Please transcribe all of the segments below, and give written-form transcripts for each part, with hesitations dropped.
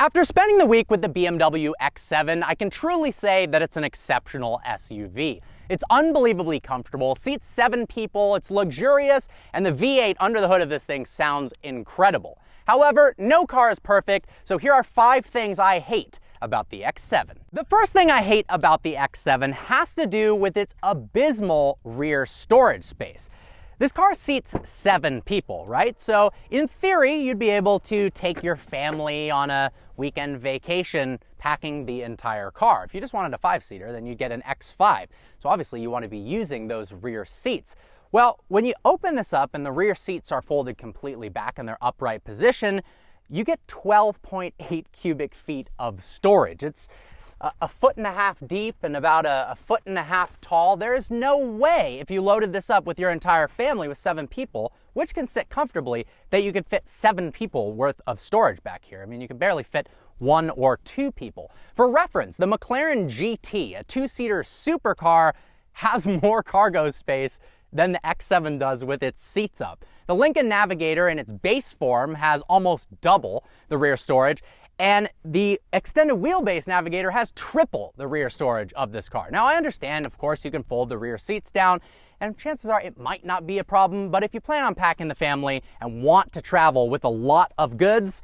After spending the week with the BMW X7, I can truly say that it's an exceptional SUV. It's unbelievably comfortable, seats 7 people, it's luxurious, and the V8 under the hood of this thing sounds incredible. However, no car is perfect, so here are 5 things I hate about the X7. The first thing I hate about the X7 has to do with its abysmal rear storage space. This car seats 7 people, right? So in theory, you'd be able to take your family on a weekend vacation packing the entire car. If you just wanted a 5-seater, then you'd get an X5. So obviously you want to be using those rear seats. Well, when you open this up and the rear seats are folded completely back in their upright position, you get 12.8 cubic feet of storage. It's a 1.5 feet deep and about a 1.5 feet tall. There is no way, if you loaded this up with your entire family with 7 people, which can sit comfortably, that you could fit 7 people worth of storage back here. I mean, you could barely fit 1 or 2 people. For reference, the McLaren GT, a 2-seater supercar, has more cargo space than the X7 does with its seats up. The Lincoln Navigator in its base form has almost double the rear storage, and the extended wheelbase Navigator has triple the rear storage of this car. Now, I understand, of course, you can fold the rear seats down, and chances are it might not be a problem, but if you plan on packing the family and want to travel with a lot of goods,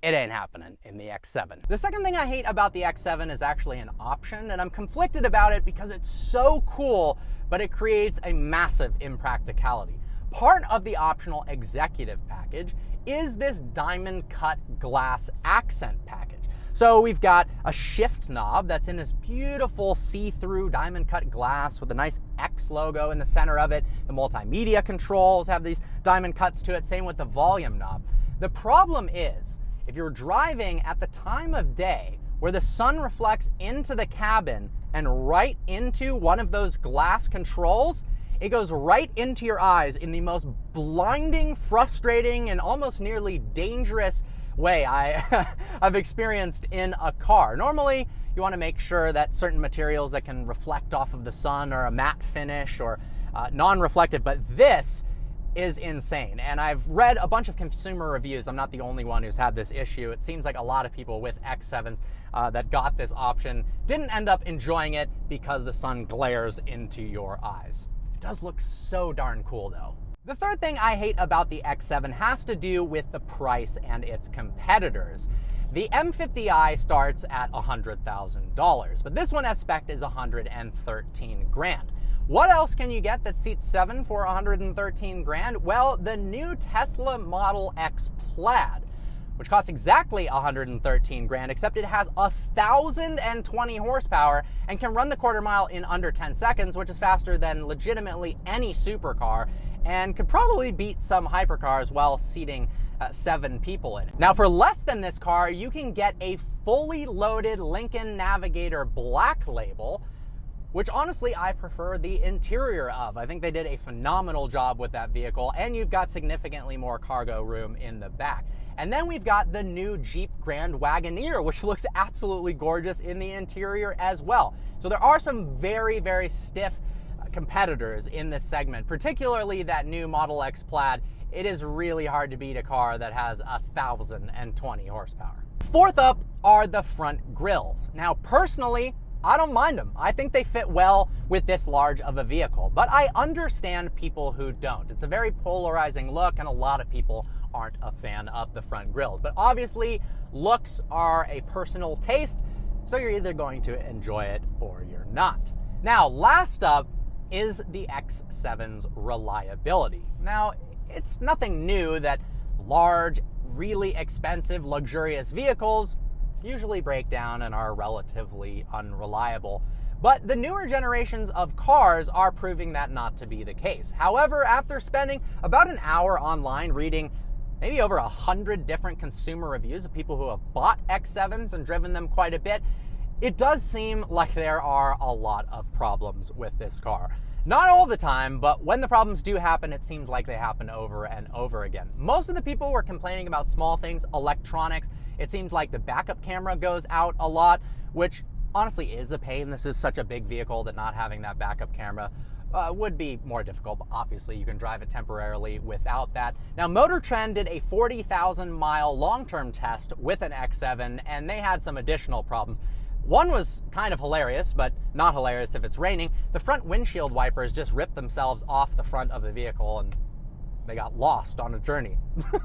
it ain't happening in the X7. The second thing I hate about the X7 is actually an option, and I'm conflicted about it because it's so cool, but it creates a massive impracticality. Part of the optional executive package is this diamond cut glass accent package. So we've got a shift knob that's in this beautiful see-through diamond cut glass with a nice X logo in the center of it. The multimedia controls have these diamond cuts to it, same with the volume knob. The problem is, if you're driving at the time of day where the sun reflects into the cabin and right into one of those glass controls, it goes right into your eyes in the most blinding, frustrating, and almost nearly dangerous way I've experienced in a car. Normally, you want to make sure that certain materials that can reflect off of the sun are a matte finish or non-reflective, but this is insane. And I've read a bunch of consumer reviews. I'm not the only one who's had this issue. It seems like a lot of people with X7s that got this option didn't end up enjoying it because the sun glares into your eyes. It does look so darn cool though. The third thing I hate about the X7 has to do with the price and its competitors. The M50i starts at $100,000, but this one as spec is $113,000. What else can you get that seats 7 for $113,000? Well, the new Tesla Model X Plaid, which costs exactly $113,000, except it has 1,020 horsepower and can run the quarter mile in under 10 seconds, which is faster than legitimately any supercar, and could probably beat some hypercars while seating 7 people in it. Now, for less than this car, you can get a fully loaded Lincoln Navigator Black Label, which honestly I prefer the interior of. I think they did a phenomenal job with that vehicle, and you've got significantly more cargo room in the back. And then we've got the new Jeep Grand Wagoneer, which looks absolutely gorgeous in the interior as well. So there are some very, very stiff competitors in this segment, particularly that new Model X Plaid. It is really hard to beat a car that has 1,020 horsepower. Fourth up are the front grills. Now, personally, I don't mind them. I think they fit well with this large of a vehicle, but I understand people who don't. It's a very polarizing look, and a lot of people aren't a fan of the front grills. But obviously, looks are a personal taste, so you're either going to enjoy it or you're not. Now, last up is the X7's reliability. Now, it's nothing new that large, really expensive, luxurious vehicles usually break down and are relatively unreliable. But the newer generations of cars are proving that not to be the case. However, after spending about an hour online reading maybe over 100 different consumer reviews of people who have bought X7s and driven them quite a bit, it does seem like there are a lot of problems with this car. Not all the time, but when the problems do happen, it seems like they happen over and over again. Most of the people were complaining about small things, electronics. It seems like the backup camera goes out a lot, which honestly is a pain. This is such a big vehicle that not having that backup camera would be more difficult, but obviously you can drive it temporarily without that. Now, Motor Trend did a 40,000 mile long-term test with an X7, and they had some additional problems. One was kind of hilarious, but not hilarious if it's raining. The front windshield wipers just ripped themselves off the front of the vehicle, and they got lost on a journey.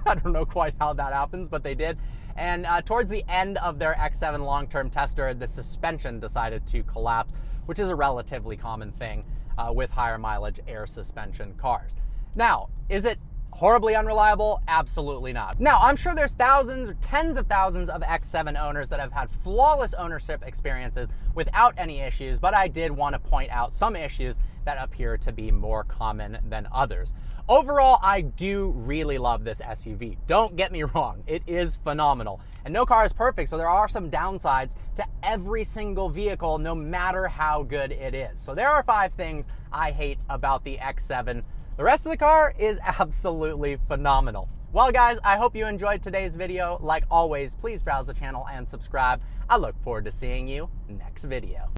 I don't know quite how that happens, but they did. And towards the end of their X7 long-term tester, the suspension decided to collapse, which is a relatively common thing with higher mileage air suspension cars. Now, is it horribly unreliable? Absolutely not. Now, I'm sure there's thousands or tens of thousands of X7 owners that have had flawless ownership experiences without any issues, but I did want to point out some issues that appear to be more common than others. Overall, I do really love this SUV. Don't get me wrong, it is phenomenal. And no car is perfect, so there are some downsides to every single vehicle, no matter how good it is. So there are 5 things I hate about the X7. The rest of the car is absolutely phenomenal. Well, guys, I hope you enjoyed today's video. Like always, please browse the channel and subscribe. I look forward to seeing you next video.